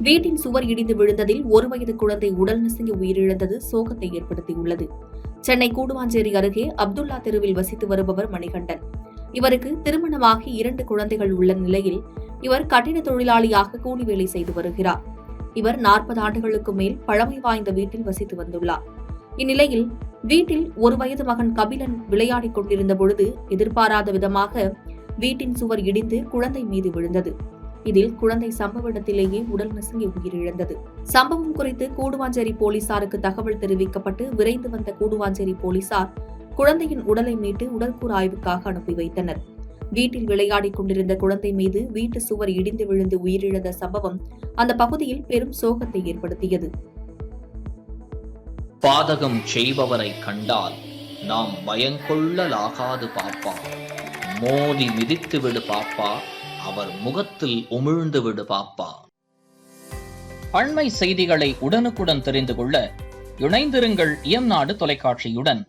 வீட்டின் சுவர் இடிந்து விழுந்ததில் 1 வயது குழந்தை உடல் நசுங்கி உயிரிழந்தது சோகத்தை ஏற்படுத்தியுள்ளது. சென்னை கூடுவாஞ்சேரி அருகே அப்துல்லா தெருவில் வசித்து வருபவர் மணிகண்டன். இவருக்கு திருமணமாகி 2 குழந்தைகள் உள்ள நிலையில் இவர் கட்டிட தொழிலாளியாக கூலி வேலை செய்து வருகிறார். இவர் 40 ஆண்டுகளுக்கு மேல் பழமை வாய்ந்த வீட்டில் வசித்து வந்துள்ளார். இந்நிலையில் வீட்டில் 1 வயது மகன் கபிலன் விளையாடிக் கொண்டிருந்த பொழுது எதிர்பாராத விதமாக வீட்டின் சுவர் இடிந்து குழந்தை மீது விழுந்தது. இதில் குழந்தை சம்பவ இடத்திலேயே உடல் நசுங்கி உயிரிழந்தது. சம்பவம் குறித்து கூடுவாஞ்சேரி போலீசாருக்கு தகவல் தெரிவிக்கப்பட்டு விரைந்து வந்த கூடுவாஞ்சேரி போலீசார் குழந்தையின் உடலை மீட்டு உடற்கூறு ஆய்வுக்காக அனுப்பி வைத்தனர். வீட்டில் விளையாடிக் கொண்டிருந்த குழந்தை மீது வீட்டு சுவர் இடிந்து விழுந்து உயிரிழந்த சம்பவம் அந்த பகுதியில் பெரும் சோகத்தை ஏற்படுத்தியது. பாதகம் செய்பவரை கண்டால் நாம் பயங்கொள்ளலாகாது பாப்பா, மோதி மிதித்து விடு பாப்பா, அவர் முகத்தில் உமிழ்ந்து விடு பாப்பா. அண்மை செய்திகளை உடனுக்குடன் தெரிந்து கொள்ள இணைந்திருங்கள் இயம்நாடு தொலைக்காட்சியுடன்.